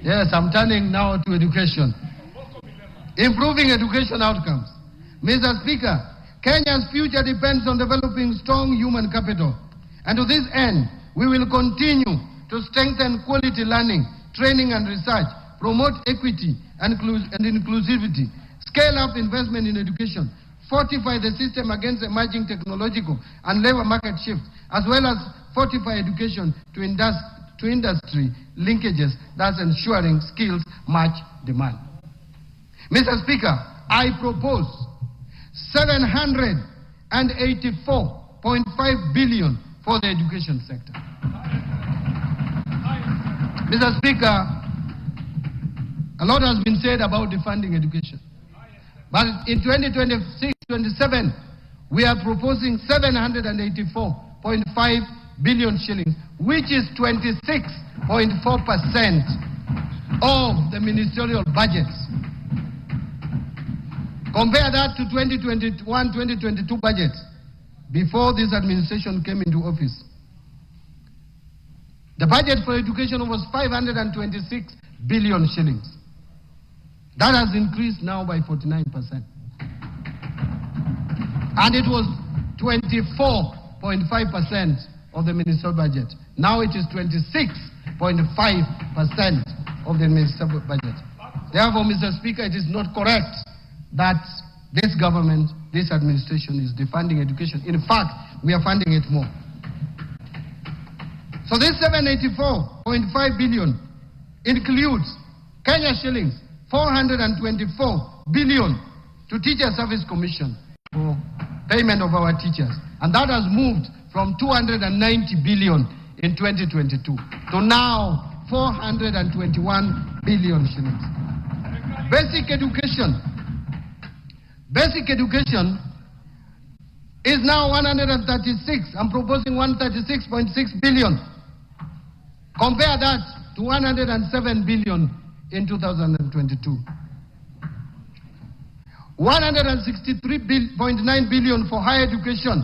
Yes, I'm turning now to education. Improving education outcomes. Mr. Speaker, Kenya's future depends on developing strong human capital. And to this end, we will continue to strengthen quality learning, training and research, promote equity and inclusivity, scale up investment in education, fortify the system against emerging technological and labor market shifts, as well as fortify education to industry linkages, thus ensuring skills match demand. Mr. Speaker, I propose 784.5 billion for the education sector. Mr. Speaker, a lot has been said about defunding education. But in 2026-27, we are proposing 784.5 billion shillings, which is 26.4% of the ministerial budgets. Compare that to 2021-2022 budget, before this administration came into office. The budget for education was 526 billion shillings. That has increased now by 49%. And it was 24.5% of the ministerial budget. Now it is 26.5% of the ministerial budget. Therefore, Mr. Speaker, it is not correct that this government, this administration is defunding education. In fact, we are funding it more. So this 784.5 billion includes Kenya shillings 424 billion to Teacher Service Commission for payment of our teachers. And that has moved from 290 billion in 2022 to now 421 billion shillings. Basic education. Basic education is now 136. I'm proposing 136.6 billion. Compare that to 107 billion in 2022. 163.9 billion for higher education,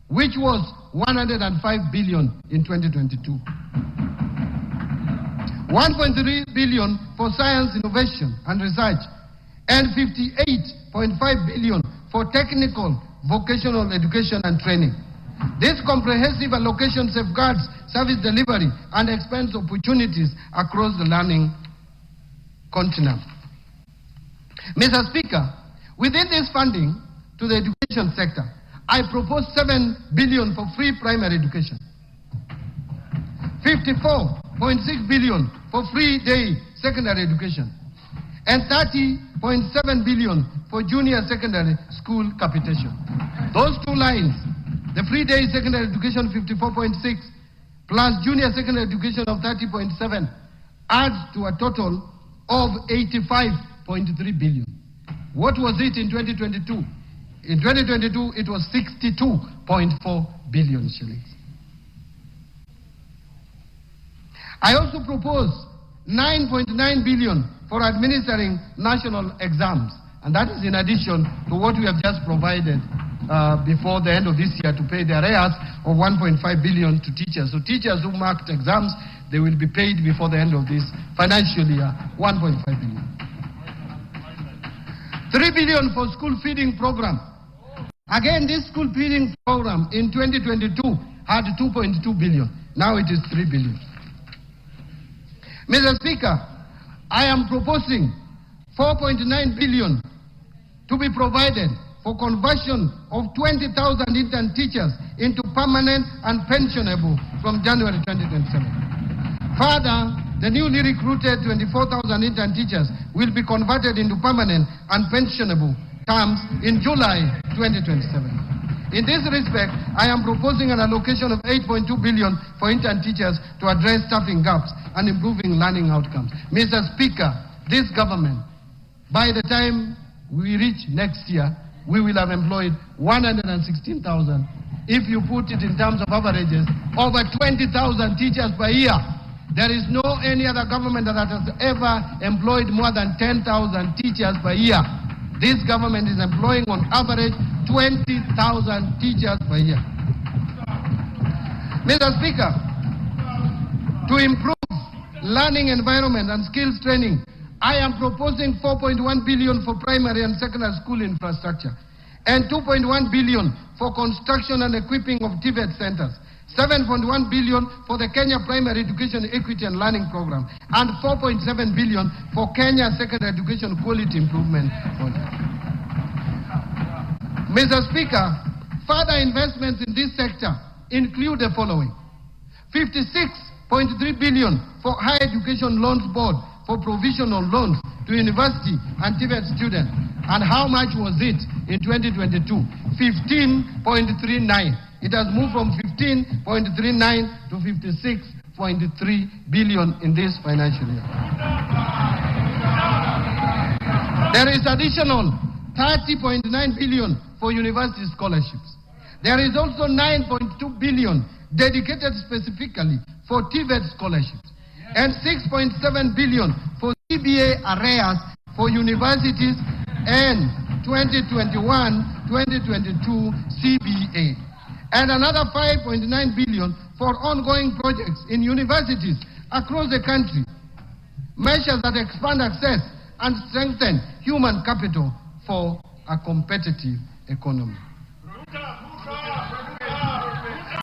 which was 105 billion in 2022. 1.3 billion for science, innovation and research, and 58.5 billion for technical, vocational education and training. This comprehensive allocation safeguards service delivery and expands opportunities across the learning continent. Mr. Speaker, within this funding to the education sector, I propose 7 billion for free primary education, 54.6 billion for free day secondary education, and 30.7 billion for junior secondary school capitation. Those two lines, the free day secondary education 54.6 plus junior secondary education of 30.7, adds to a total of 85.3 billion. What was it in 2022? In 2022, it was 62.4 billion shillings. I also propose 9.9 billion for administering national exams, and that is in addition to what we have just provided before the end of this year to pay the arrears of 1.5 billion to teachers. So teachers who marked exams, they will be paid before the end of this financial year, 1.5 billion. 3 billion for school feeding program. Again, this school feeding program in 2022 had 2.2 billion. Now it is 3 billion. Mr. Speaker, I am proposing 4.9 billion to be provided for conversion of 20,000 intern teachers into permanent and pensionable from January 2027. Further, the newly recruited 24,000 intern teachers will be converted into permanent and pensionable terms in July 2027. In this respect, I am proposing an allocation of 8.2 billion for intern teachers to address staffing gaps and improving learning outcomes. Mr. Speaker, this government, by the time we reach next year, we will have employed 116,000. If you put it in terms of averages, over 20,000 teachers per year. There is no any other government that has ever employed more than 10,000 teachers per year. This government is employing on average 20,000 teachers per year. Mr. Speaker, to improve learning environment and skills training, I am proposing 4.1 billion for primary and secondary school infrastructure and 2.1 billion for construction and equipping of TVET centers, 7.1 billion for the Kenya Primary Education Equity and Learning Program, and 4.7 billion for Kenya Secondary Education Quality Improvement Project. Mr. Speaker, further investments in this sector include the following: 56.3 billion for Higher Education Loans Board for provisional loans to university and TVET students. And how much was it in 2022? 15.39. It has moved from 15.39 to 56.3 billion in this financial year. There is additional 30.9 billion for university scholarships. There is also 9.2 billion dedicated specifically for TVET scholarships and 6.7 billion for CBA arrears for universities and 2021-2022 CBA, and another 5.9 billion for ongoing projects in universities across the country, measures that expand access and strengthen human capital for a competitive economy.